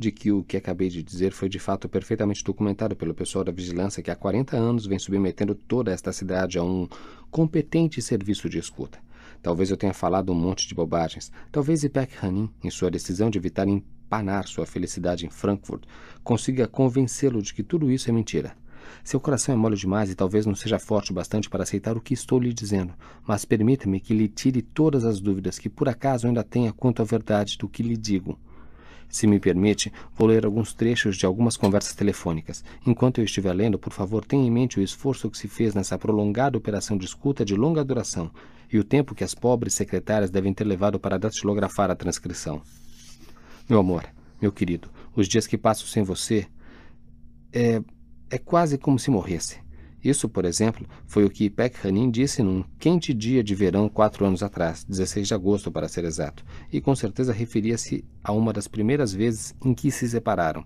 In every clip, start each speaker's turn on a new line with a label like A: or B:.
A: de que o que acabei de dizer foi de fato perfeitamente documentado pelo pessoal da vigilância que há 40 anos vem submetendo toda esta cidade a um competente serviço de escuta. Talvez eu tenha falado um monte de bobagens. Talvez Ipek Hanin, em sua decisão de evitar empanar sua felicidade em Frankfurt, consiga convencê-lo de que tudo isso é mentira. Seu coração é mole demais e talvez não seja forte o bastante para aceitar o que estou lhe dizendo, mas permita-me que lhe tire todas as dúvidas que por acaso ainda tenha quanto à verdade do que lhe digo. Se me permite, vou ler alguns trechos de algumas conversas telefônicas. Enquanto eu estiver lendo, por favor, tenha em mente o esforço que se fez nessa prolongada operação de escuta de longa duração e o tempo que as pobres secretárias devem ter levado para datilografar a transcrição. Meu amor, meu querido, os dias que passo sem você é quase como se morresse. Isso, por exemplo, foi o que Ipek Hanin disse num quente dia de verão 4 anos atrás, 16 de agosto para ser exato, e com certeza referia-se a uma das primeiras vezes em que se separaram.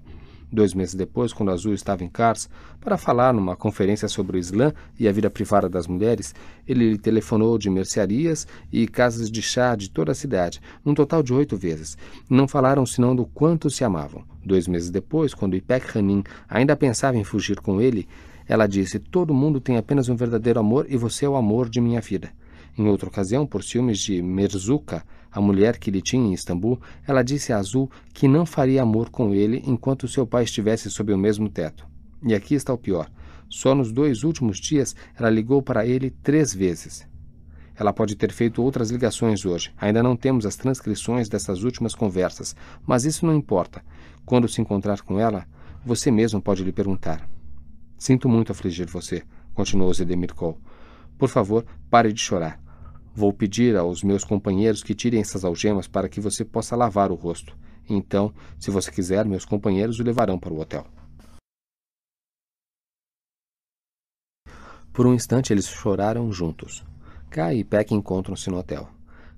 A: 2 meses depois, quando Azul estava em Kars, para falar numa conferência sobre o Islã e a vida privada das mulheres, ele lhe telefonou de mercearias e casas de chá de toda a cidade, num total de 8 vezes. Não falaram senão do quanto se amavam. 2 meses depois, quando Ipek Hanin ainda pensava em fugir com ele, ela disse: todo mundo tem apenas um verdadeiro amor e você é o amor de minha vida. Em outra ocasião, por ciúmes de Merzuka, a mulher que ele tinha em Istambul, ela disse a Azul que não faria amor com ele enquanto seu pai estivesse sob o mesmo teto. E aqui está o pior. Só nos 2 últimos dias ela ligou para ele 3 vezes. Ela pode ter feito outras ligações hoje. Ainda não temos as transcrições dessas últimas conversas, mas isso não importa. Quando se encontrar com ela, você mesmo pode lhe perguntar. Sinto muito afligir você, continuou Zedemir Kol. Por favor, pare de chorar. Vou pedir aos meus companheiros que tirem essas algemas para que você possa lavar o rosto. Então, se você quiser, meus companheiros o levarão para o hotel. Por um instante, eles choraram juntos. K e Ipek encontram-se no hotel.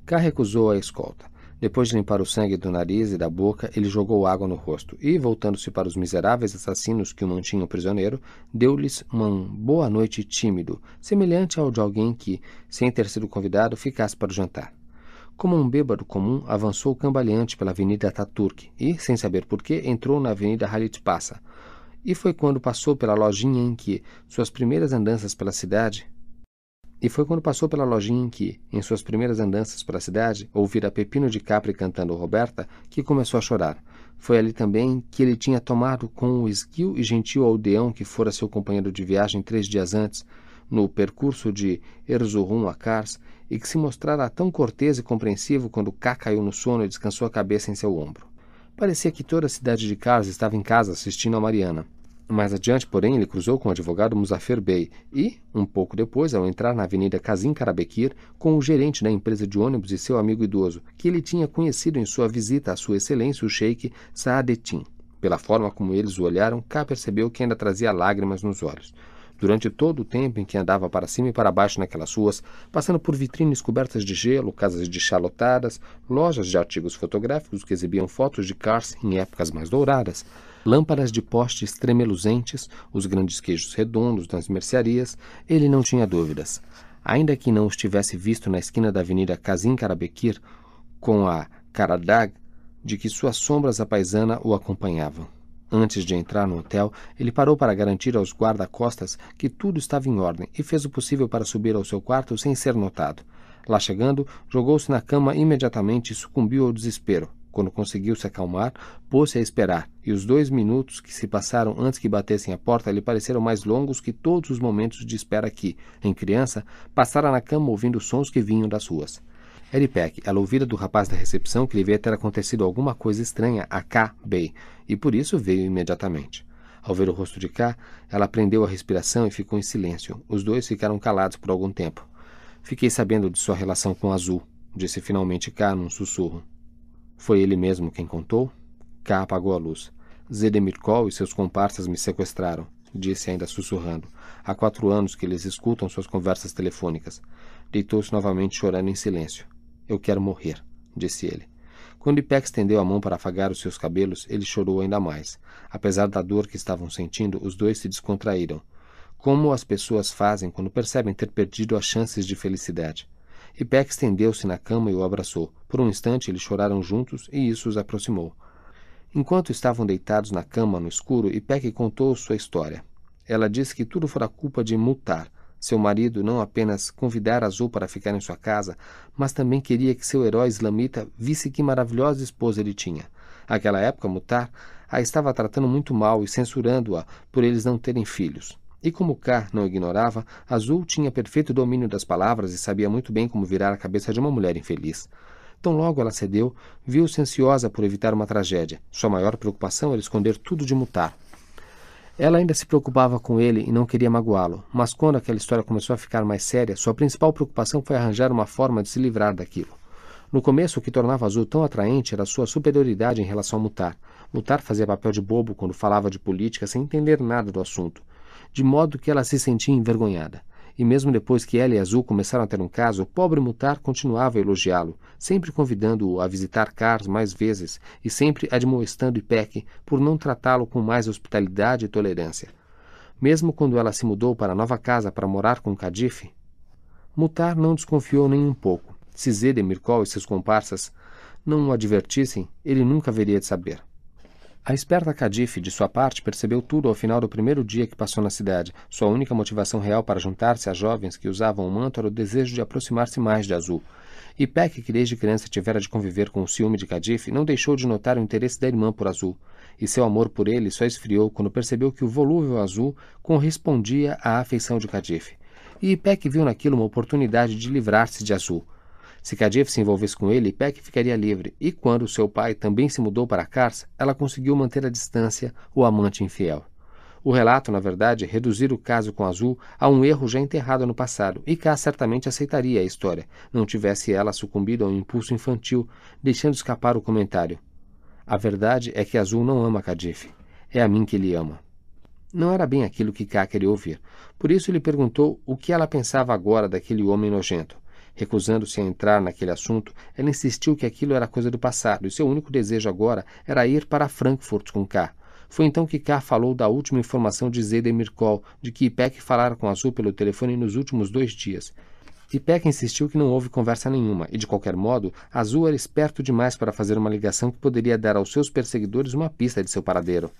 A: K recusou a escolta. Depois de limpar o sangue do nariz e da boca, ele jogou água no rosto e, voltando-se para os miseráveis assassinos que o mantinham prisioneiro, deu-lhes uma boa noite tímido, semelhante ao de alguém que, sem ter sido convidado, ficasse para o jantar. Como um bêbado comum, avançou cambaleante pela Avenida Ataturk e, sem saber porquê, entrou na Avenida Halit Passa. E foi quando passou pela lojinha em que, em suas primeiras andanças pela cidade, ouvira Pepino de Capri cantando Roberta, que começou a chorar. Foi ali também que ele tinha tomado com o esguio e gentil aldeão que fora seu companheiro de viagem 3 dias antes, no percurso de Erzurum a Kars, e que se mostrara tão cortês e compreensivo quando K caiu no sono e descansou a cabeça em seu ombro. Parecia que toda a cidade de Kars estava em casa assistindo a Mariana. Mais adiante, porém, ele cruzou com o advogado Muzafer Bey e, um pouco depois, ao entrar na Avenida Kazim Karabekir, com o gerente da empresa de ônibus e seu amigo idoso, que ele tinha conhecido em sua visita à sua excelência o sheik Saadetin. Pela forma como eles o olharam, K percebeu que ainda trazia lágrimas nos olhos. Durante todo o tempo em que andava para cima e para baixo naquelas ruas, passando por vitrines cobertas de gelo, casas de chá lotadas, lojas de artigos fotográficos que exibiam fotos de Kars em épocas mais douradas, lâmpadas de postes tremeluzentes, os grandes queijos redondos nas mercearias, ele não tinha dúvidas. Ainda que não os tivesse visto na esquina da Avenida Kazim Karabekir, com a Karadag, de que suas sombras à paisana o acompanhavam. Antes de entrar no hotel, ele parou para garantir aos guarda-costas que tudo estava em ordem e fez o possível para subir ao seu quarto sem ser notado. Lá chegando, jogou-se na cama imediatamente e sucumbiu ao desespero. Quando conseguiu se acalmar, pôs-se a esperar, e os 2 minutos que se passaram antes que batessem a porta lhe pareceram mais longos que todos os momentos de espera que, em criança, passara na cama ouvindo sons que vinham das ruas. Era Ipek, ela ouvira do rapaz da recepção que lhe devia ter acontecido alguma coisa estranha a K. Bey, e por isso veio imediatamente. Ao ver o rosto de K, ela prendeu a respiração e ficou em silêncio. Os dois ficaram calados por algum tempo. Fiquei sabendo de sua relação com Azul, disse finalmente K num sussurro. Foi ele mesmo quem contou? K apagou a luz. Zedemir Kol e seus comparsas me sequestraram, disse ainda sussurrando. Há 4 anos que eles escutam suas conversas telefônicas. Deitou-se novamente chorando em silêncio. Eu quero morrer, disse ele. Quando Ipek estendeu a mão para afagar os seus cabelos, ele chorou ainda mais. Apesar da dor que estavam sentindo, os dois se descontraíram. Como as pessoas fazem quando percebem ter perdido as chances de felicidade. Ipek estendeu-se na cama e o abraçou. Por um instante, eles choraram juntos e isso os aproximou. Enquanto estavam deitados na cama no escuro, Ipek contou sua história. Ela disse que tudo fora culpa de Muhtar. Seu marido não apenas convidara Azul para ficar em sua casa, mas também queria que seu herói islamita visse que maravilhosa esposa ele tinha. Naquela época, Muhtar a estava tratando muito mal e censurando-a por eles não terem filhos. E como K não ignorava, Azul tinha perfeito domínio das palavras e sabia muito bem como virar a cabeça de uma mulher infeliz. Tão logo ela cedeu, viu-se ansiosa por evitar uma tragédia. Sua maior preocupação era esconder tudo de Muhtar. Ela ainda se preocupava com ele e não queria magoá-lo, mas quando aquela história começou a ficar mais séria, sua principal preocupação foi arranjar uma forma de se livrar daquilo. No começo, o que tornava Azul tão atraente era sua superioridade em relação a Muhtar. Muhtar fazia papel de bobo quando falava de política sem entender nada do assunto, de modo que ela se sentia envergonhada. E mesmo depois que ela e Azul começaram a ter um caso, o pobre Muhtar continuava a elogiá-lo, sempre convidando-o a visitar Kars mais vezes e sempre admoestando Ipek por não tratá-lo com mais hospitalidade e tolerância. Mesmo quando ela se mudou para a nova casa para morar com Kadif, Muhtar não desconfiou nem um pouco. Se Zed Mirkol e seus comparsas não o advertissem, ele nunca haveria de saber. A esperta Kadif, de sua parte, percebeu tudo ao final do primeiro dia que passou na cidade. Sua única motivação real para juntar-se às jovens que usavam o manto era o desejo de aproximar-se mais de Azul. Ipek, que desde criança tivera de conviver com o ciúme de Kadif, não deixou de notar o interesse da irmã por Azul, e seu amor por ele só esfriou quando percebeu que o volúvel Azul correspondia à afeição de Kadif. E Ipek viu naquilo uma oportunidade de livrar-se de Azul. Se Kadif se envolvesse com ele, Ipek ficaria livre, e quando seu pai também se mudou para Kars, ela conseguiu manter à distância o amante infiel. O relato, na verdade, reduzir o caso com Azul a um erro já enterrado no passado, e K certamente aceitaria a história, não tivesse ela sucumbido a um impulso infantil, deixando escapar o comentário. A verdade é que Azul não ama Kadif. É a mim que ele ama. Não era bem aquilo que K queria ouvir. Por isso lhe perguntou o que ela pensava agora daquele homem nojento. Recusando-se a entrar naquele assunto, ela insistiu que aquilo era coisa do passado e seu único desejo agora era ir para Frankfurt com K. Foi então que K falou da última informação de Zed Mirkol, de que Ipek falara com Azul pelo telefone nos últimos 2 dias. Ipek insistiu que não houve conversa nenhuma, e de qualquer modo, Azul era esperto demais para fazer uma ligação que poderia dar aos seus perseguidores uma pista de seu paradeiro.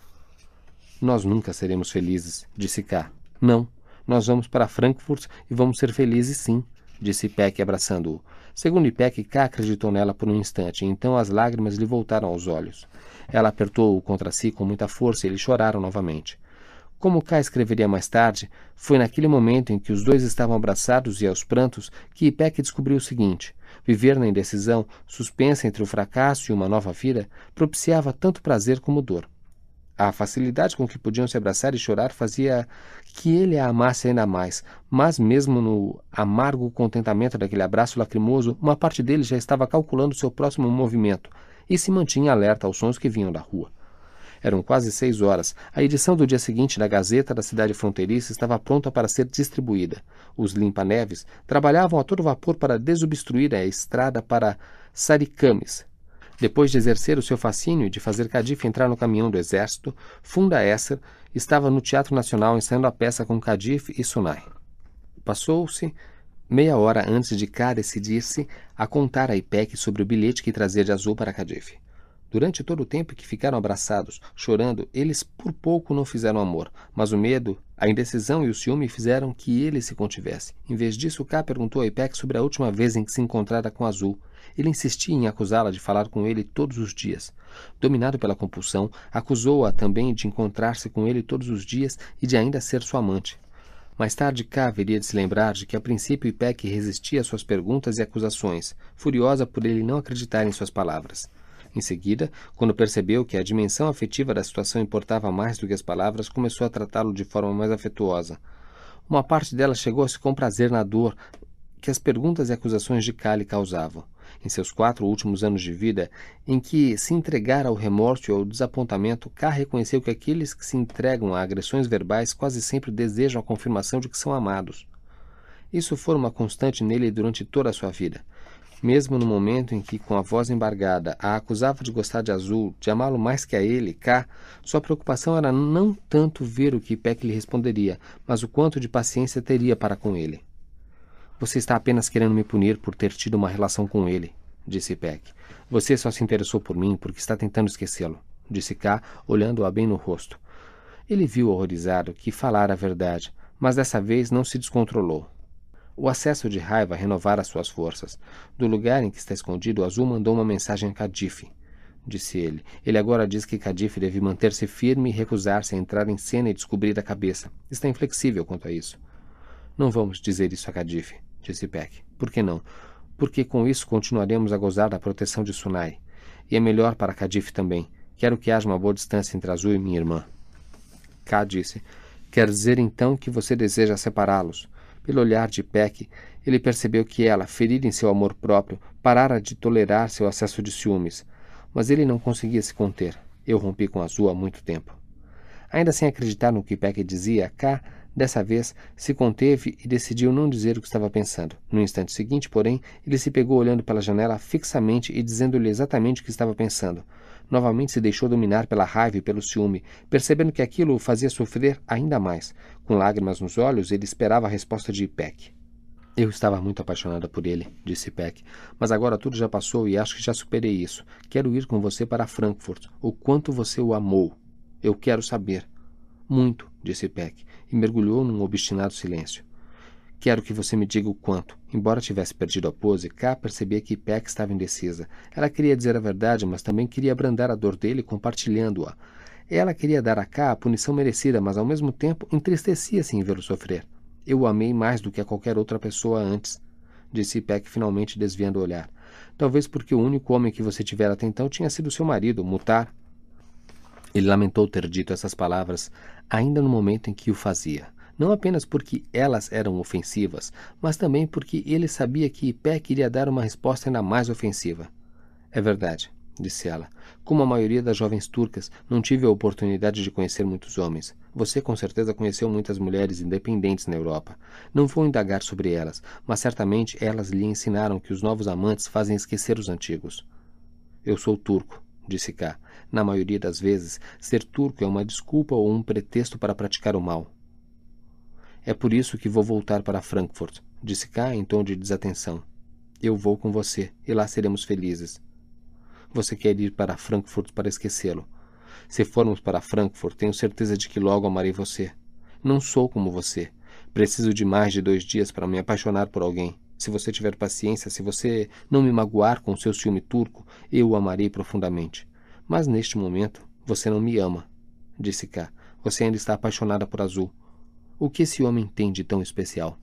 A: Nós nunca seremos felizes, disse K. Não, nós vamos para Frankfurt e vamos ser felizes sim, disse Ipek abraçando-o. Segundo Ipek, K acreditou nela por um instante, e então as lágrimas lhe voltaram aos olhos. Ela apertou-o contra si com muita força e eles choraram novamente. Como K escreveria mais tarde, foi naquele momento em que os dois estavam abraçados e aos prantos que Ipek descobriu o seguinte: viver na indecisão, suspensa entre o fracasso e uma nova vida, propiciava tanto prazer como dor. A facilidade com que podiam se abraçar e chorar fazia que ele a amasse ainda mais, mas mesmo no amargo contentamento daquele abraço lacrimoso, uma parte dele já estava calculando seu próximo movimento e se mantinha alerta aos sons que vinham da rua. Eram quase 6 horas. A edição do dia seguinte da Gazeta da cidade fronteiriça estava pronta para ser distribuída. Os limpa-neves trabalhavam a todo vapor para desobstruir a estrada para Sarikamis. Depois de exercer o seu fascínio e de fazer Kadif entrar no caminhão do exército, Funda Esser estava no Teatro Nacional ensaiando a peça com Kadif e Sunay. Passou-se meia hora antes de K decidir-se a contar a Ipek sobre o bilhete que trazia de Azul para Kadif. Durante todo o tempo que ficaram abraçados, chorando, eles por pouco não fizeram amor, mas o medo, a indecisão e o ciúme fizeram que ele se contivesse. Em vez disso, K perguntou a Ipek sobre a última vez em que se encontrara com Azul. Ele insistia em acusá-la de falar com ele todos os dias. Dominado pela compulsão, acusou-a também de encontrar-se com ele todos os dias e de ainda ser sua amante. Mais tarde, K haveria de se lembrar de que a princípio Ipek resistia às suas perguntas e acusações, furiosa por ele não acreditar em suas palavras. Em seguida, quando percebeu que a dimensão afetiva da situação importava mais do que as palavras, começou a tratá-lo de forma mais afetuosa. Uma parte dela chegou a se comprazer na dor que as perguntas e acusações de K lhe causavam. Em seus 4 últimos anos de vida, em que se entregara ao remorso e ao desapontamento, K reconheceu que aqueles que se entregam a agressões verbais quase sempre desejam a confirmação de que são amados. Isso foi uma constante nele durante toda a sua vida. Mesmo no momento em que, com a voz embargada, a acusava de gostar de Azul, de amá-lo mais que a ele, K, sua preocupação era não tanto ver o que Ipek lhe responderia, mas o quanto de paciência teria para com ele. Você está apenas querendo me punir por ter tido uma relação com ele, disse Ipek. Você só se interessou por mim porque está tentando esquecê-lo. disse K, olhando-a bem no rosto. Ele viu horrorizado que falara a verdade, mas dessa vez não se descontrolou. O acesso de raiva renovara suas forças. Do lugar em que está escondido, o Azul mandou uma mensagem a Cadife, disse ele. Ele agora diz que Cadife deve manter-se firme e recusar-se a entrar em cena e descobrir a cabeça. Está inflexível quanto a isso. Não vamos dizer isso a Cadife, disse Peck. Por que não? Porque com isso continuaremos a gozar da proteção de Sunai. E é melhor para Cadife também. Quero que haja uma boa distância entre Azul e minha irmã. K disse. Quer dizer então que você deseja separá-los? Pelo olhar de Peck, ele percebeu que ela, ferida em seu amor próprio, parara de tolerar seu acesso de ciúmes. Mas ele não conseguia se conter. Eu rompi com Azul há muito tempo. Ainda sem acreditar no que Peck dizia, K, dessa vez, se conteve e decidiu não dizer o que estava pensando. No instante seguinte, porém, ele se pegou olhando pela janela fixamente e dizendo-lhe exatamente o que estava pensando. Novamente se deixou dominar pela raiva e pelo ciúme, percebendo que aquilo o fazia sofrer ainda mais. Com lágrimas nos olhos, ele esperava a resposta de Peck. Eu estava muito apaixonada por ele, disse Peck, mas agora tudo já passou e acho que já superei isso. Quero ir com você para Frankfurt. O quanto você o amou. Eu quero saber. Muito, disse Peck, e mergulhou num obstinado silêncio. Quero que você me diga o quanto. Embora tivesse perdido a pose, K percebia que Peck estava indecisa. Ela queria dizer a verdade, mas também queria abrandar a dor dele compartilhando-a. Ela queria dar a K a punição merecida, mas ao mesmo tempo entristecia-se em vê-lo sofrer. Eu o amei mais do que a qualquer outra pessoa antes, disse Peck finalmente desviando o olhar. Talvez porque o único homem que você tivera até então tinha sido seu marido, Mutar. Ele lamentou ter dito essas palavras ainda no momento em que o fazia. Não apenas porque elas eram ofensivas, mas também porque ele sabia que Peck iria dar uma resposta ainda mais ofensiva. É verdade, disse ela. Como a maioria das jovens turcas, não tive a oportunidade de conhecer muitos homens. Você com certeza conheceu muitas mulheres independentes na Europa. Não vou indagar sobre elas, mas certamente elas lhe ensinaram que os novos amantes fazem esquecer os antigos. Eu sou turco, disse K. Na maioria das vezes, ser turco é uma desculpa ou um pretexto para praticar o mal. É por isso que vou voltar para Frankfurt, disse K em tom de desatenção. Eu vou com você, e lá seremos felizes. Você quer ir para Frankfurt para esquecê-lo. Se formos para Frankfurt, tenho certeza de que logo amarei você. Não sou como você. Preciso de mais de 2 dias para me apaixonar por alguém. Se você tiver paciência, se você não me magoar com seu ciúme turco, eu o amarei profundamente. Mas neste momento, você não me ama, disse K. Você ainda está apaixonada por Azul. O que esse homem tem de tão especial?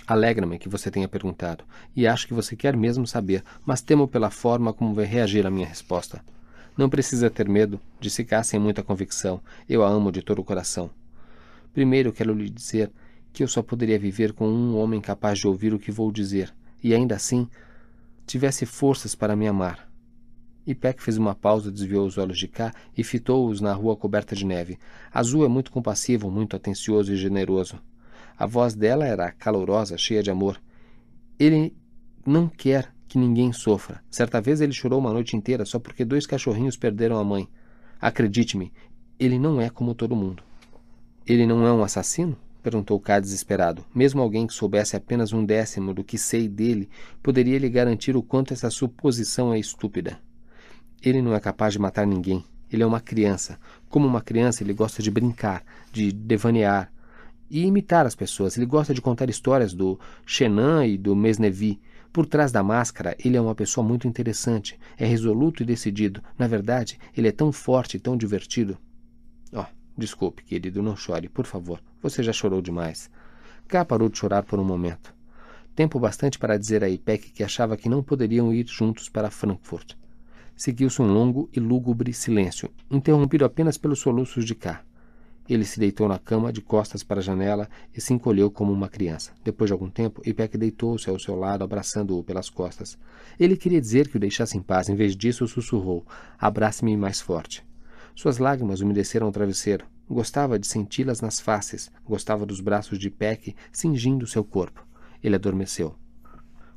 A: Alegra-me que você tenha perguntado, e acho que você quer mesmo saber, mas temo pela forma como vai reagir à minha resposta. Não precisa ter medo, disse K sem muita convicção. Eu a amo de todo o coração. Primeiro quero lhe dizer que eu só poderia viver com um homem capaz de ouvir o que vou dizer, e ainda assim tivesse forças para me amar. E Peck fez uma pausa, desviou os olhos de K e fitou-os na rua coberta de neve. Azul é muito compassivo, muito atencioso e generoso. A voz dela era calorosa, cheia de amor. Ele não quer que ninguém sofra. Certa vez ele chorou uma noite inteira só porque 2 cachorrinhos perderam a mãe. Acredite-me, ele não é como todo mundo. Ele não é um assassino? Perguntou K desesperado. Mesmo alguém que soubesse apenas 1/10 do que sei dele poderia lhe garantir o quanto essa suposição é estúpida. Ele não é capaz de matar ninguém. Ele é uma criança. Como uma criança, ele gosta de brincar, de devanear e imitar as pessoas. Ele gosta de contar histórias do Chenan e do Mesnevi. Por trás da máscara, ele é uma pessoa muito interessante. É resoluto e decidido. Na verdade, ele é tão forte e tão divertido. Desculpe, querido, não chore, por favor. Você já chorou demais. K parou de chorar por um momento. Tempo bastante para dizer a Peck que achava que não poderiam ir juntos para Frankfurt. Seguiu-se um longo e lúgubre silêncio, interrompido apenas pelos soluços de K. Ele se deitou na cama, de costas para a janela, e se encolheu como uma criança. Depois de algum tempo, Peck deitou-se ao seu lado, abraçando-o pelas costas. Ele queria dizer que o deixasse em paz. Em vez disso, sussurrou: "Abrace-me mais forte." Suas lágrimas umedeceram o travesseiro. Gostava de senti-las nas faces. Gostava dos braços de Peck cingindo seu corpo. Ele adormeceu.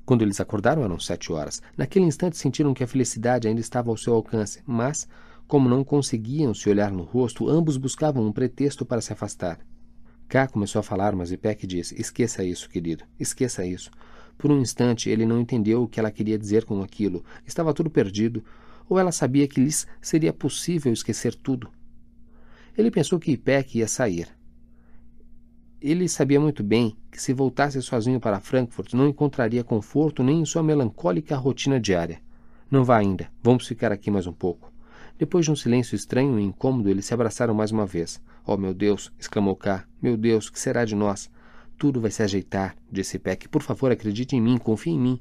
A: Quando eles acordaram, eram 7 horas. Naquele instante sentiram que a felicidade ainda estava ao seu alcance, mas, como não conseguiam se olhar no rosto, ambos buscavam um pretexto para se afastar. K começou a falar, mas Peck disse: "Esqueça isso, querido, esqueça isso." Por um instante, ele não entendeu o que ela queria dizer com aquilo. Estava tudo perdido. ou ela sabia que lhes seria possível esquecer tudo? Ele pensou que Ipek ia sair. Ele sabia muito bem que se voltasse sozinho para Frankfurt não encontraria conforto nem em sua melancólica rotina diária. Não vá ainda, vamos ficar aqui mais um pouco. Depois de um silêncio estranho e incômodo, eles se abraçaram mais uma vez. Oh, meu Deus, exclamou K. Meu Deus, que será de nós? Tudo vai se ajeitar, disse Ipek. Por favor, acredite em mim, confie em mim.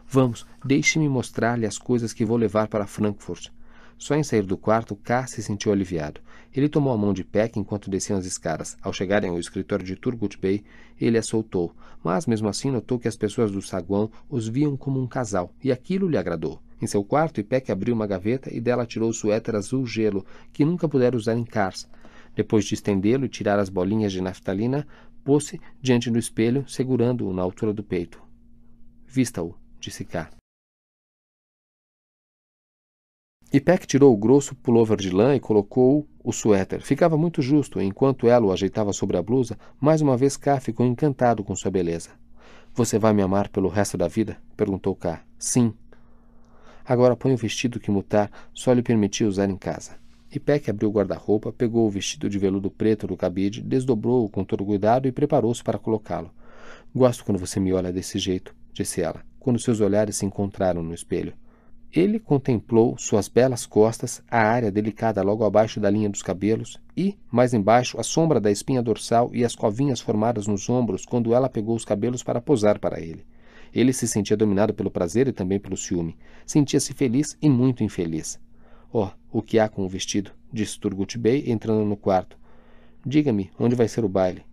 A: Vamos, deixe-me mostrar-lhe as coisas que vou levar para Frankfurt. Só em sair do quarto, K se sentiu aliviado. Ele tomou a mão de Ipek enquanto desciam as escadas. Ao chegarem ao escritório de Turgut Bey, ele a soltou, mas mesmo assim notou que as pessoas do saguão os viam como um casal, e aquilo lhe agradou. Em seu quarto, Ipek abriu uma gaveta e dela tirou o suéter azul gelo, que nunca pudera usar em Kars. Depois de estendê-lo e tirar as bolinhas de naftalina, pôs-se diante do espelho, segurando-o na altura do peito. Vista-o, disse K. Ipek tirou o grosso pullover de lã e colocou o suéter. Ficava muito justo, e enquanto ela o ajeitava sobre a blusa, mais uma vez K ficou encantado com sua beleza. Você vai me amar pelo resto da vida? Perguntou K. Sim. Agora põe o vestido que Mutar só lhe permitia usar em casa. Ipek abriu o guarda-roupa, pegou o vestido de veludo preto do cabide, desdobrou-o com todo cuidado e preparou-se para colocá-lo. Gosto quando você me olha desse jeito, disse ela, quando seus olhares se encontraram no espelho. Ele contemplou suas belas costas, a área delicada logo abaixo da linha dos cabelos e, mais embaixo, a sombra da espinha dorsal e as covinhas formadas nos ombros quando ela pegou os cabelos para posar para ele. Ele se sentia dominado pelo prazer e também pelo ciúme. Sentia-se feliz e muito infeliz. Oh, o que há com o vestido? Disse Turgut Bey, entrando no quarto. Diga-me, onde vai ser o baile?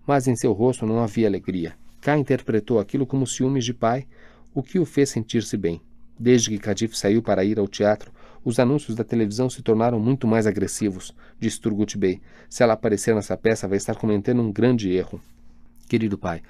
A: Mas em seu rosto não havia alegria. K interpretou aquilo como ciúmes de pai, o que o fez sentir-se bem. Desde que Kadif saiu para ir ao teatro, os anúncios da televisão se tornaram muito mais agressivos, disse Turgut Bey. Se ela aparecer nessa peça, vai estar cometendo um grande erro. Querido pai,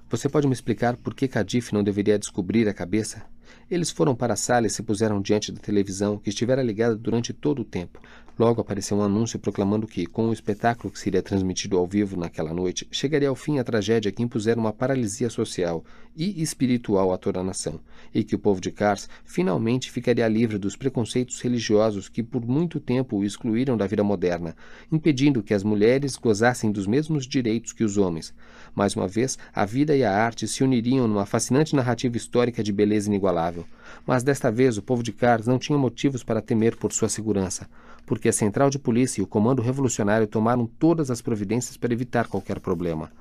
A: você pode me explicar por que Kadif não deveria descobrir a cabeça? Eles foram para a sala e se puseram diante da televisão, que estivera ligada durante todo o tempo. Logo apareceu um anúncio proclamando que, com o espetáculo que seria transmitido ao vivo naquela noite, chegaria ao fim a tragédia que impusera uma paralisia social e espiritual a toda a nação, e que o povo de Kars finalmente ficaria livre dos preconceitos religiosos que por muito tempo o excluíram da vida moderna, impedindo que as mulheres gozassem dos mesmos direitos que os homens. Mais uma vez, a vida e a arte se uniriam numa fascinante narrativa histórica de beleza inigualável. Mas desta vez o povo de Kars não tinha motivos para temer por sua segurança, porque a central de polícia e o comando revolucionário tomaram todas as providências para evitar qualquer problema.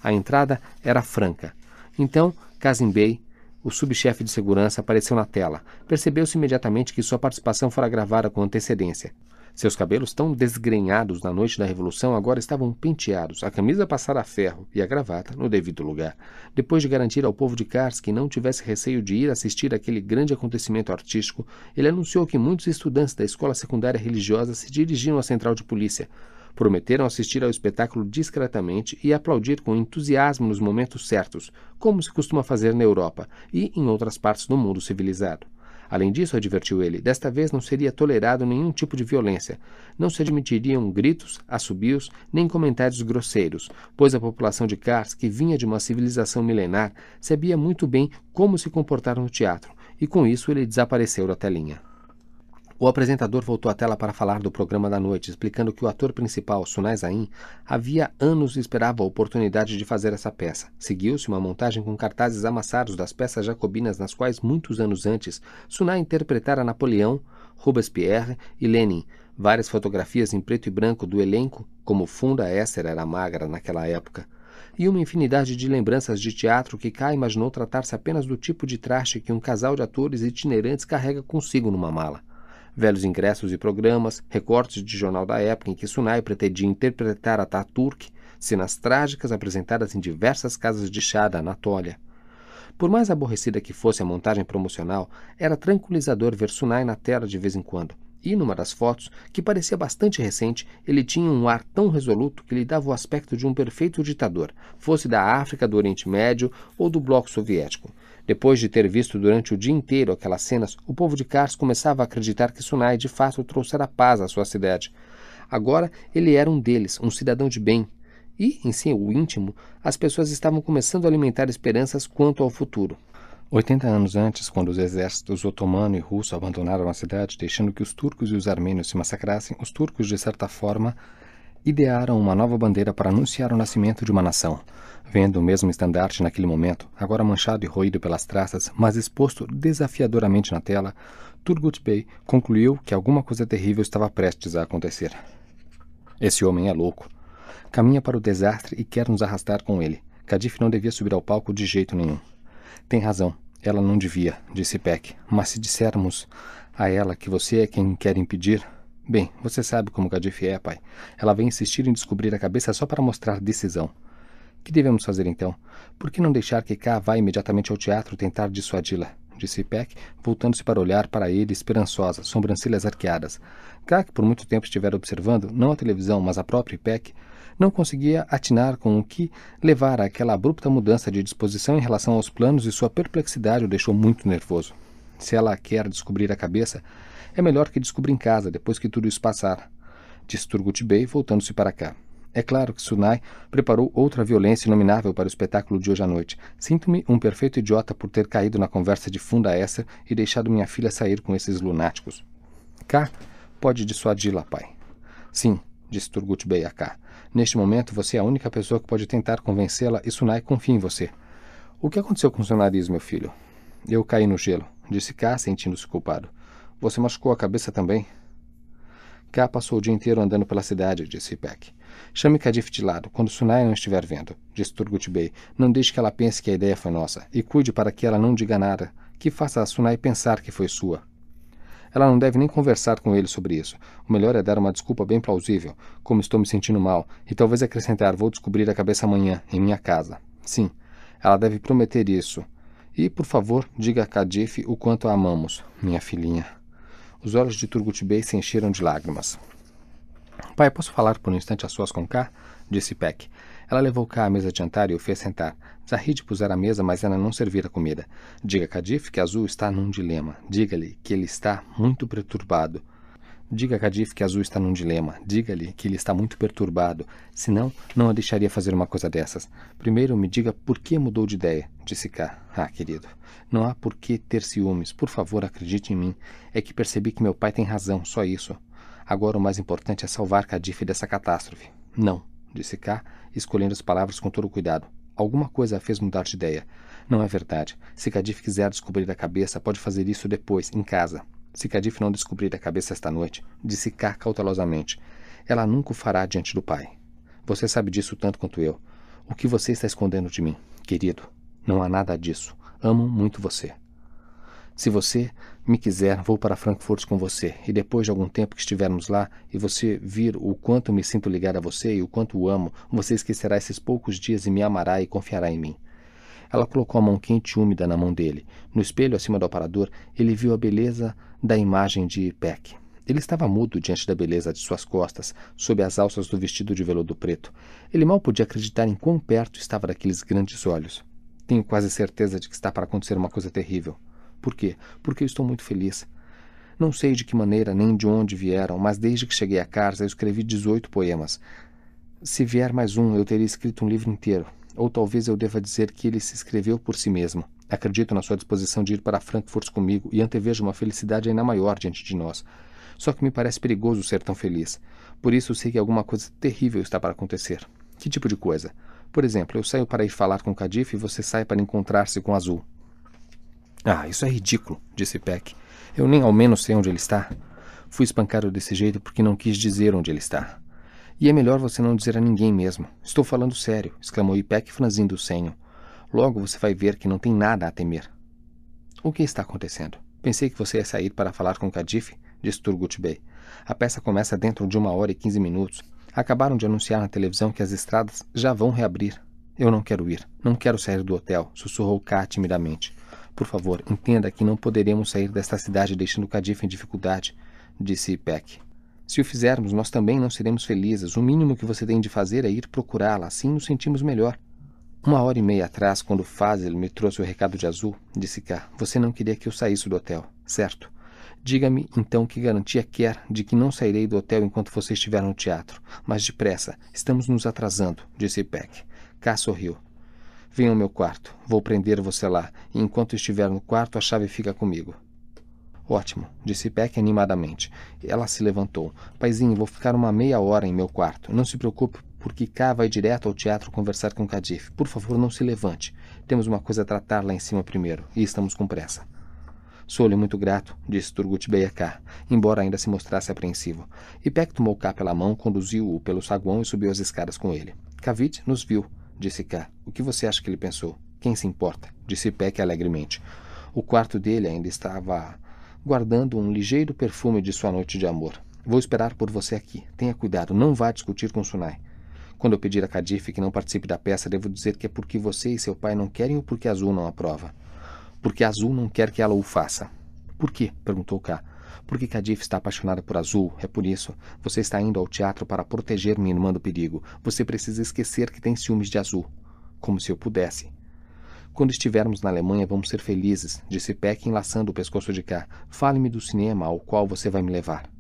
A: A entrada era franca. Então, Kazim Bey, o subchefe de segurança, apareceu na tela. Percebeu-se imediatamente que sua participação fora gravada com antecedência. Seus cabelos, tão desgrenhados na noite da Revolução, agora estavam penteados, a camisa passada a ferro e a gravata no devido lugar. Depois de garantir ao povo de Kars que não tivesse receio de ir assistir àquele grande acontecimento artístico, ele anunciou que muitos estudantes da escola secundária religiosa se dirigiam à central de polícia. Prometeram assistir ao espetáculo discretamente e aplaudir com entusiasmo nos momentos certos, como se costuma fazer na Europa e em outras partes do mundo civilizado. Além disso, advertiu ele, desta vez não seria tolerado nenhum tipo de violência. Não se admitiriam gritos, assobios, nem comentários grosseiros, pois a população de Kars, que vinha de uma civilização milenar, sabia muito bem como se comportar no teatro, e com isso ele desapareceu da telinha. O apresentador voltou à tela para falar do programa da noite, explicando que o ator principal, Sunay Zain, havia anos esperava a oportunidade de fazer essa peça. Seguiu-se uma montagem com cartazes amassados das peças jacobinas nas quais, muitos anos antes, Sunay interpretara Napoleão, Robespierre e Lenin, várias fotografias em preto e branco do elenco, como Funda Esser era magra naquela época, e uma infinidade de lembranças de teatro que K imaginou tratar-se apenas do tipo de traste que um casal de atores itinerantes carrega consigo numa mala. Velhos ingressos e programas, recortes de jornal da época em que Sunay pretendia interpretar Ataturk, cenas trágicas apresentadas em diversas casas de chá da Anatólia. Por mais aborrecida que fosse a montagem promocional, era tranquilizador ver Sunay na tela de vez em quando. E numa das fotos, que parecia bastante recente, ele tinha um ar tão resoluto que lhe dava o aspecto de um perfeito ditador, fosse da África, do Oriente Médio ou do Bloco Soviético. Depois de ter visto durante o dia inteiro aquelas cenas, o povo de Kars começava a acreditar que Sunay de fato trouxera paz à sua cidade. Agora ele era um deles, um cidadão de bem. E, em seu íntimo, as pessoas estavam começando a alimentar esperanças quanto ao futuro. 80 anos antes, quando os exércitos otomano e russo abandonaram a cidade, deixando que os turcos e os armênios se massacrassem, os turcos, de certa forma, idearam uma nova bandeira para anunciar o nascimento de uma nação. Vendo o mesmo estandarte naquele momento, agora manchado e roído pelas traças, mas exposto desafiadoramente na tela, Turgut Bey concluiu que alguma coisa terrível estava prestes a acontecer. Esse homem é louco. Caminha para o desastre e quer nos arrastar com ele. Kadif não devia subir ao palco de jeito nenhum. Tem razão, ela não devia, disse Peck, mas se dissermos a ela que você é quem quer impedir... Bem, você sabe como Kadif é, pai. Ela vem insistir em descobrir a cabeça só para mostrar decisão. Que devemos fazer então? Por que não deixar que K vá imediatamente ao teatro tentar dissuadi-la? Disse Peck, voltando-se para olhar para ele esperançosa, sobrancelhas arqueadas. K, que por muito tempo estivera observando, não a televisão, mas a própria Peck, não conseguia atinar com o que levara àquela abrupta mudança de disposição em relação aos planos e sua perplexidade o deixou muito nervoso. Se ela quer descobrir a cabeça, é melhor que descubra em casa, depois que tudo isso passar, disse Turgut Bey, voltando-se para cá. É claro que Sunai preparou outra violência inominável para o espetáculo de hoje à noite. Sinto-me um perfeito idiota por ter caído na conversa de funda essa e deixado minha filha sair com esses lunáticos. K pode dissuadi-la, pai. Sim, disse Turgut Bey a K. Neste momento, você é a única pessoa que pode tentar convencê-la e Sunai confia em você. O que aconteceu com seu nariz, meu filho? Eu caí no gelo, disse K, sentindo-se culpado. Você machucou a cabeça também? K passou o dia inteiro andando pela cidade, disse Peck. Chame Kadif de lado, quando Sunai não estiver vendo, disse Turgut Bey. Não deixe que ela pense que a ideia foi nossa, e cuide para que ela não diga nada, que faça a Sunai pensar que foi sua. Ela não deve nem conversar com ele sobre isso. O melhor é dar uma desculpa bem plausível, como estou me sentindo mal, e talvez acrescentar, vou descobrir a cabeça amanhã, em minha casa. Sim, ela deve prometer isso. E, por favor, diga a Kadif o quanto a amamos, minha filhinha. Os olhos de Turgut Bey se encheram de lágrimas. Pai, posso falar por um instante a sós com K? Disse Peck. Ela levou K à mesa de jantar e o fez sentar. Zahid pusera a mesa, mas ela não servira comida. Diga a Kadif que Azul está num dilema. Diga-lhe que ele está muito perturbado. Diga a Kadif que Azul está num dilema. Diga-lhe que ele está muito perturbado. Senão, não a deixaria fazer uma coisa dessas. Primeiro, me diga por que mudou de ideia, disse K. Ah, querido, não há por que ter ciúmes. Por favor, acredite em mim. É que percebi que meu pai tem razão, só isso. Agora o mais importante é salvar Kadif dessa catástrofe. Não, disse K, escolhendo as palavras com todo cuidado. Alguma coisa a fez mudar de ideia. Não é verdade. Se Kadif quiser descobrir a cabeça, pode fazer isso depois, em casa. Se Kadif não descobrir a cabeça esta noite, disse K cautelosamente, ela nunca o fará diante do pai. Você sabe disso tanto quanto eu. O que você está escondendo de mim, querido? Não há nada disso. Amo muito você. Se você me quiser, vou para Frankfurt com você, e depois de algum tempo que estivermos lá, e você vir o quanto me sinto ligado a você e o quanto o amo, você esquecerá esses poucos dias e me amará e confiará em mim. Ela colocou a mão quente e úmida na mão dele. No espelho acima do aparador, ele viu a beleza da imagem de Peck. Ele estava mudo diante da beleza de suas costas, sob as alças do vestido de veludo preto. Ele mal podia acreditar em quão perto estava daqueles grandes olhos. Tenho quase certeza de que está para acontecer uma coisa terrível. Por quê? Porque eu estou muito feliz. Não sei de que maneira nem de onde vieram, mas desde que cheguei a casa eu escrevi 18 poemas. Se vier mais um, eu teria escrito um livro inteiro. Ou talvez eu deva dizer que ele se escreveu por si mesmo. Acredito na sua disposição de ir para Frankfurt comigo e antevejo uma felicidade ainda maior diante de nós. Só que me parece perigoso ser tão feliz. Por isso sei que alguma coisa terrível está para acontecer. Que tipo de coisa? Por exemplo, eu saio para ir falar com Kadif e você sai para encontrar-se com Azul. Ah, isso é ridículo, disse Peck. Eu nem ao menos sei onde ele está. Fui espancado desse jeito porque não quis dizer onde ele está. E é melhor você não dizer a ninguém mesmo. Estou falando sério, exclamou Peck franzindo o senho. Logo você vai ver que não tem nada a temer. O que está acontecendo? Pensei que você ia sair para falar com Kadif, disse Turgut Bey. A peça começa dentro de 1h15. Acabaram de anunciar na televisão que as estradas já vão reabrir. Eu não quero ir. Não quero sair do hotel, sussurrou K timidamente. Por favor, entenda que não poderemos sair desta cidade deixando Kadif em dificuldade, disse Peck. Se o fizermos, nós também não seremos felizes. O mínimo que você tem de fazer é ir procurá-la, assim nos sentimos melhor. 1h30 atrás, quando Fazil me trouxe o recado de Azul, disse K, você não queria que eu saísse do hotel, certo? Diga-me, então, que garantia quer de que não sairei do hotel enquanto você estiver no teatro. Mas depressa, estamos nos atrasando, disse Peck. K sorriu. Venha ao meu quarto. Vou prender você lá, e enquanto estiver no quarto, a chave fica comigo. Ótimo, disse Peck animadamente. Ela se levantou. Paizinho, vou ficar uma meia hora em meu quarto. Não se preocupe, porque K vai direto ao teatro conversar com Kadif. Por favor, não se levante. Temos uma coisa a tratar lá em cima primeiro, e estamos com pressa. Sou-lhe muito grato, disse Turgut Bey a K, embora ainda se mostrasse apreensivo. E Peck tomou K pela mão, conduziu-o pelo saguão e subiu as escadas com ele. Kavit nos viu, disse K. O que você acha que ele pensou? Quem se importa? Disse Peck alegremente. O quarto dele ainda estava guardando um ligeiro perfume de sua noite de amor. Vou esperar por você aqui. Tenha cuidado, não vá discutir com Sunai. Quando eu pedir a Kadif que não participe da peça, devo dizer que é porque você e seu pai não querem ou porque Azul não aprova? Porque Azul não quer que ela o faça. Por quê? Perguntou K. Porque Kadif está apaixonada por Azul, é por isso. Você está indo ao teatro para proteger minha irmã do perigo. Você precisa esquecer que tem ciúmes de Azul. Como se eu pudesse. Quando estivermos na Alemanha, vamos ser felizes, disse Peck enlaçando o pescoço de K. Fale-me do cinema ao qual você vai me levar.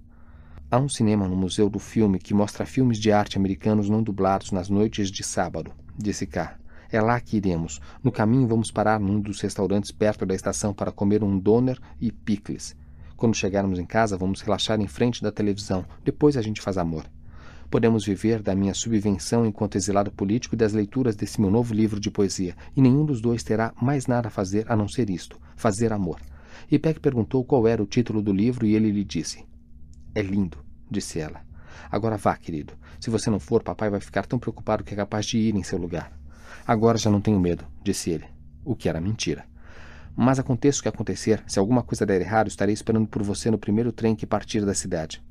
A: Há um cinema no Museu do Filme que mostra filmes de arte americanos não dublados nas noites de sábado, disse K. É lá que iremos. No caminho vamos parar num dos restaurantes perto da estação para comer um doner e picles. Quando chegarmos em casa, vamos relaxar em frente da televisão. Depois a gente faz amor. Podemos viver da minha subvenção enquanto exilado político e das leituras desse meu novo livro de poesia, e nenhum dos dois terá mais nada a fazer a não ser isto, fazer amor. E Peck perguntou qual era o título do livro e ele lhe disse. É lindo, disse ela. Agora vá, querido. Se você não for, papai vai ficar tão preocupado que é capaz de ir em seu lugar. Agora já não tenho medo, disse ele, o que era mentira. Mas aconteça o que acontecer, se alguma coisa der errado, estarei esperando por você no primeiro trem que partir da cidade.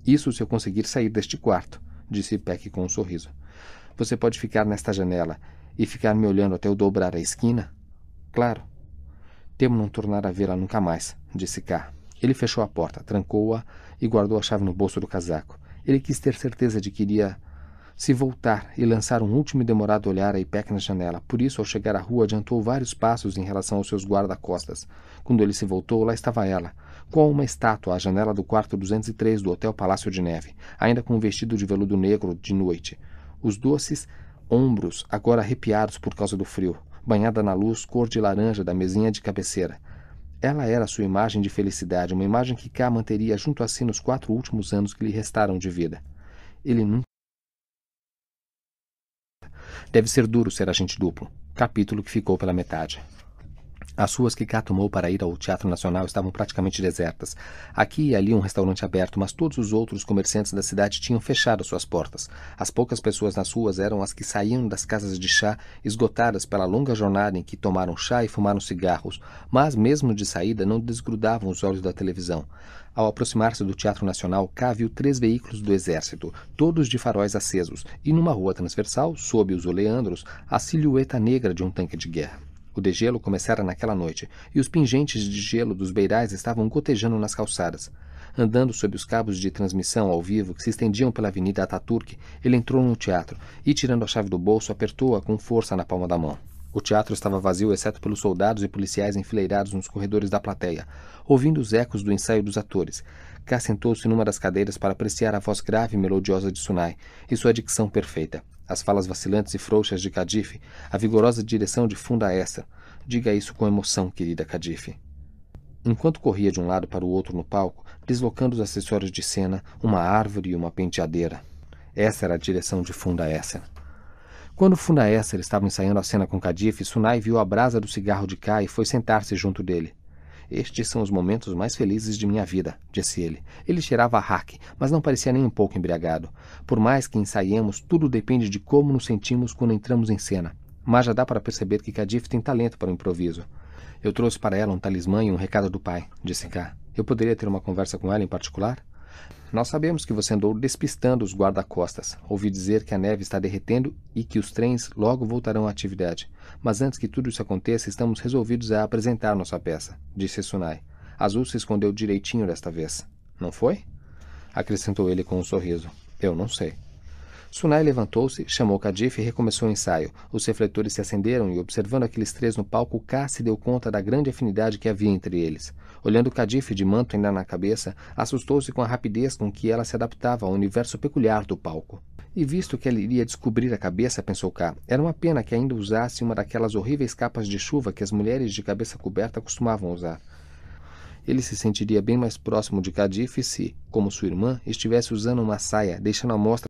A: Isso se eu conseguir sair deste quarto, disse Peck com um sorriso. Você pode ficar nesta janela e ficar me olhando até eu dobrar a esquina? Claro. Temo não tornar a vê-la nunca mais, disse K. Ele fechou a porta, trancou-a e guardou a chave no bolso do casaco. Ele quis ter certeza de que iria se voltar e lançar um último e demorado olhar a Peck na janela. Por isso, ao chegar à rua, adiantou vários passos em relação aos seus guarda-costas. Quando ele se voltou, lá estava ela, com uma estátua à janela do quarto 203 do Hotel Palácio de Neve, ainda com um vestido de veludo negro de noite. Os doces ombros, agora arrepiados por causa do frio, banhada na luz cor de laranja da mesinha de cabeceira. Ela era sua imagem de felicidade, uma imagem que K manteria junto a si nos 4 últimos anos que lhe restaram de vida. Ele nunca... Deve ser duro ser agente duplo. Capítulo que ficou pela metade. As ruas que K tomou para ir ao Teatro Nacional estavam praticamente desertas. Aqui e ali um restaurante aberto, mas todos os outros comerciantes da cidade tinham fechado suas portas. As poucas pessoas nas ruas eram as que saíam das casas de chá, esgotadas pela longa jornada em que tomaram chá e fumaram cigarros, mas mesmo de saída não desgrudavam os olhos da televisão. Ao aproximar-se do Teatro Nacional, K viu 3 veículos do exército, todos de faróis acesos, e numa rua transversal, sob os oleandros, a silhueta negra de um tanque de guerra. O degelo começara naquela noite, e os pingentes de gelo dos beirais estavam gotejando nas calçadas. Andando sob os cabos de transmissão ao vivo que se estendiam pela Avenida Ataturk, ele entrou no teatro e, tirando a chave do bolso, apertou-a com força na palma da mão. O teatro estava vazio, exceto pelos soldados e policiais enfileirados nos corredores da plateia, ouvindo os ecos do ensaio dos atores. K sentou-se numa das cadeiras para apreciar a voz grave e melodiosa de Sunai e sua dicção perfeita. As falas vacilantes e frouxas de Kadif, a vigorosa direção de Funda Esther. Diga isso com emoção, querida Kadif. Enquanto corria de um lado para o outro no palco, deslocando os acessórios de cena, uma árvore e uma penteadeira. Essa era a direção de Funda Esther. Quando Funda Esther estava ensaiando a cena com Kadif, Sunai viu a brasa do cigarro de K e foi sentar-se junto dele. Estes são os momentos mais felizes de minha vida, disse ele. Ele cheirava a hack, mas não parecia nem um pouco embriagado. Por mais que ensaiemos, tudo depende de como nos sentimos quando entramos em cena. Mas já dá para perceber que Kadif tem talento para o improviso. Eu trouxe para ela um talismã e um recado do pai, disse K. Eu poderia ter uma conversa com ela em particular? Nós sabemos que você andou despistando os guarda-costas. Ouvi dizer que a neve está derretendo e que os trens logo voltarão à atividade. Mas antes que tudo isso aconteça, estamos resolvidos a apresentar nossa peça, disse Sunai. Azul se escondeu direitinho desta vez. Não foi? Acrescentou ele com um sorriso. Eu não sei. Sunai levantou-se, chamou Kadif e recomeçou o ensaio. Os refletores se acenderam e, observando aqueles 3 no palco, K se deu conta da grande afinidade que havia entre eles. Olhando Kadif de manto ainda na cabeça, assustou-se com a rapidez com que ela se adaptava ao universo peculiar do palco. E visto que ele iria descobrir a cabeça, pensou K, era uma pena que ainda usasse uma daquelas horríveis capas de chuva que as mulheres de cabeça coberta costumavam usar. Ele se sentiria bem mais próximo de Cadife se, como sua irmã, estivesse usando uma saia, deixando à mostra